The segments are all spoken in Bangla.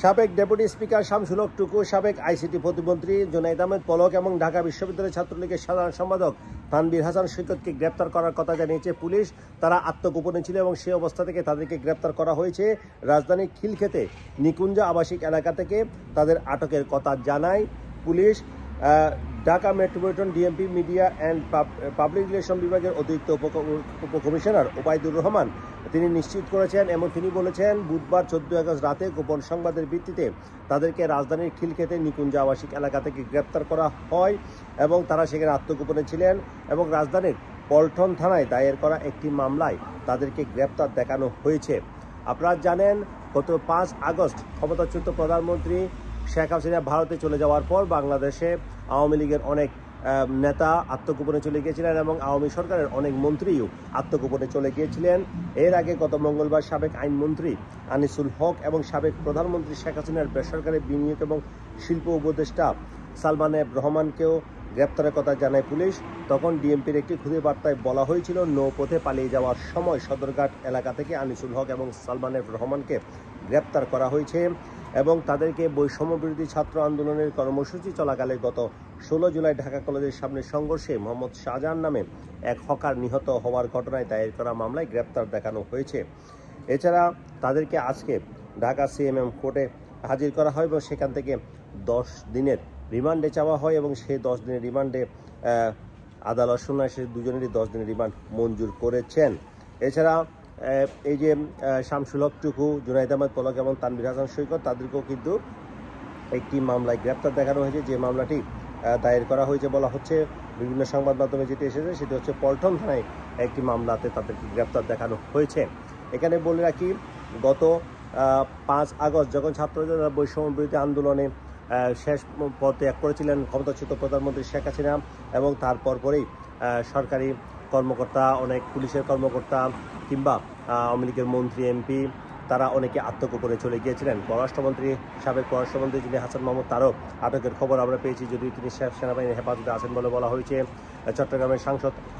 সাবেক ডেপুটি স্পিকার শামসুল হক টুকু, সাবেক আইসিটি প্রতিমন্ত্রী জুনাইদ আহমেদ পলক এবং ঢাকা বিশ্ববিদ্যালয় ছাত্রলীগের সাধারণ সম্পাদক তানভীর হাসান সৈকতকে গ্রেপ্তার করার কথা জানিয়েছে পুলিশ। তারা আত্মগোপনে ছিল এবং সেই অবস্থা থেকে তাদেরকে গ্রেপ্তার করা হয়েছে। রাজধানীর খিলক্ষেতে নিকুঞ্জা আবাসিক এলাকা থেকে তাদের আটকের কথা জানায় police. Dhaka metropolitan DMP media and public relation বিভাগের অতিরিক্ত উপকমিশনার ওবায়দুর রহমান তিনি নিশ্চিত করেছেন এবং তিনি বলেছেন, বুধবার 14 আগস্ট রাতে গোপন সংবাদের ভিত্তিতে তাদেরকে রাজধানীর খিলক্ষেতে নিকুঞ্জা আবাসিক এলাকা থেকে গ্রেপ্তার করা হয় এবং তারা সেখানে আত্মগোপনে ছিলেন এবং রাজধানীর পল্টন থানায় দায়ের করা একটি মামলায় তাদেরকে গ্রেপ্তার দেখানো হয়েছে। আপনারা জানেন, গত 5 আগস্ট ক্ষমতাচ্যুত প্রধানমন্ত্রী শেখ হাসিনা ভারতে চলে যাওয়ার পর বাংলাদেশে আওয়ামী লীগের অনেক নেতা আত্মগোপনে চলে গিয়েছিলেন এবং আওয়ামী সরকারের অনেক মন্ত্রীও আত্মগোপনে চলে গিয়েছিলেন। এর আগে গত মঙ্গলবার সাবেক আইনমন্ত্রী আনিসুল হক এবং সাবেক প্রধানমন্ত্রী শেখ হাসিনার বেসরকারি বিনিয়োগ এবং শিল্প উপদেষ্টা সালমান এফ রহমানকেও গ্রেপ্তারের কথা জানায় পুলিশ। তখন ডিএমপির একটি খুদে বার্তায় বলা হয়েছিল, নৌপথে পালিয়ে যাওয়ার সময় সদরঘাট এলাকা থেকে আনিসুল হক এবং সালমান এফ রহমানকে গ্রেপ্তার করা হয়েছে এবং তাদেরকে বৈষম্য বিরোধী ছাত্র আন্দোলনের কর্মসূচি চলাকালে গত 16 জুলাই ঢাকা কলেজের সামনে সংঘর্ষে মোহাম্মদ শাহজাহান নামে এক হকার নিহত হওয়ার ঘটনায় দায়ের করা মামলায় গ্রেপ্তার দেখানো হয়েছে। এছাড়া তাদেরকে আজকে ঢাকা সিএমএম কোর্টে হাজির করা হয় এবং সেখান থেকে 10 দিনের রিমান্ডে চাওয়া হয় এবং সেই 10 দিনের রিমান্ডে আদালত শুনানি শেষে দুজনেরই 10 দিনের রিমান্ড মঞ্জুর করেছেন। এছাড়া এই যে শামসুল হক টুকু, জুনাইদ আহমেদ পলক এবং তানভীর হাসান সৈকত, তাদেরকেও কিন্তু একটি মামলায় গ্রেপ্তার দেখানো হয়েছে। যে মামলাটি দায়ের করা হয়েছে বলা হচ্ছে, বিভিন্ন সংবাদ মাধ্যমে যেটি এসেছে সেটি হচ্ছে পল্টন থানায় একটি মামলাতে তাদেরকে গ্রেপ্তার দেখানো হয়েছে। এখানে বলে রাখি, গত 5 আগস্ট যখন ছাত্ররা বৈষম্য বিরোধী আন্দোলনে শেষ পদত্যাগ করেছিলেন ক্ষমতাচ্যুত প্রধানমন্ত্রী শেখ হাসিনা এবং তারপর পরেই সরকারি কর্মকর্তা, অনেক পুলিশের কর্মকর্তা কিংবা আওয়ামী লীগের মন্ত্রী এমপি তারা অনেকে আত্মগোপনে চলে গিয়েছিলেন। সাবেক পররাষ্ট্রমন্ত্রী যিনি হাসান মাহমুদ, তারও আটকের খবর আমরা পেয়েছি, যদিও তিনি সেনাবাহিনীর হেফাজতে আছেন বলে বলা হয়েছে। চট্টগ্রামের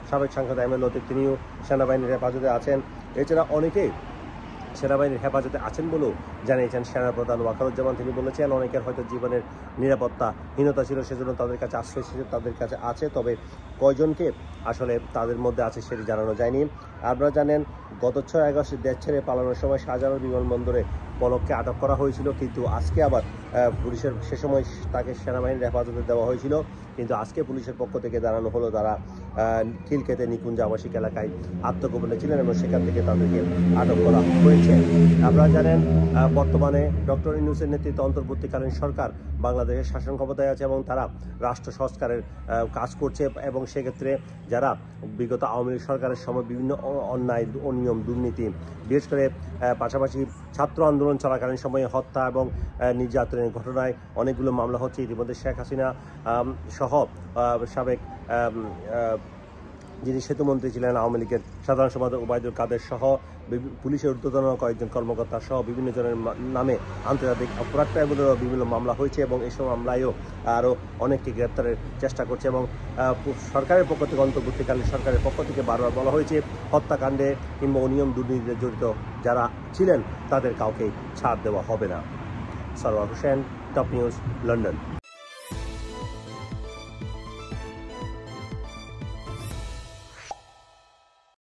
সাবেক সাংসদ এম এ লতিফ, তিনিও সেনাবাহিনীর হেফাজতে আছেন। এছাড়া অনেকেই সেনাবাহিনীর হেফাজতে আছেন বলেও জানিয়েছেন সেনাপ্রধান ওয়াকারুজ্জামান। তিনি বলেছেন, অনেকের হয়তো জীবনের নিরাপত্তাহীনতা ছিল, সেজন্য তাদের কাছে আশ্রয় ছিল, তাদের কাছে আছে, তবে কয়জনকে আসলে তাদের মধ্যে আছে সেটি জানানো যায়নি। আপনারা জানেন, গত 6 আগস্ট দেশ ছেড়ে পালানোর সময় শাহজাহান বিমানবন্দরে পলককে আটক করা হয়েছিল, কিন্তু আজকে আবার পুলিশের সে সময় তাকে সেনাবাহিনীর হেফাজতে দেওয়া হয়েছিল, কিন্তু আজকে পুলিশের পক্ষ থেকে জানানো হলো তারা খিলক্ষেতে নিকুঞ্জা আবাসিক এলাকায় আত্মগোপনে ছিলেন এবং সেখান থেকে তাদেরকে আটক করা হয়েছে। আপনারা জানেন, বর্তমানে ডক্টর ইউনূসের নেতৃত্বে অন্তর্বর্তীকালীন সরকার বাংলাদেশের শাসন ক্ষমতায় আছে এবং তারা রাষ্ট্র সংস্কারের কাজ করছে এবং সেক্ষেত্রে যারা বিগত আওয়ামী লীগ সরকারের সময় বিভিন্ন অন্যায়, অনিয়ম, দুর্নীতি, বিশেষ করে পাশাপাশি ছাত্র আন্দোলন চলাকালীন সময়ে হত্যা এবং নির্যাতনের ঘটনায় অনেকগুলো মামলা হচ্ছে। ইতিমধ্যে শেখ হাসিনা সহ সাবেক যিনি সেতুমন্ত্রী ছিলেন আওয়ামী লীগের সাধারণ সম্পাদক ওবায়দুল কাদের সহ পুলিশের ঊর্ধ্বতন কয়েকজন কর্মকর্তা সহ বিভিন্ন জনের নামে আন্তর্জাতিক অপরাধ ট্রাইব্যুনালেও বিভিন্ন মামলা হয়েছে এবং এসব মামলায়ও আরও অনেককে গ্রেপ্তারের চেষ্টা করছে এবং সরকারের পক্ষ থেকে, অন্তর্বর্তীকালীন সরকারের পক্ষ থেকে বারবার বলা হয়েছে, হত্যাকাণ্ডে কিংবা অনিয়ম দুর্নীতিতে জড়িত যারা ছিলেন তাদের কাউকে ছাড় দেওয়া হবে না। Sarwar Hossain, top news, London.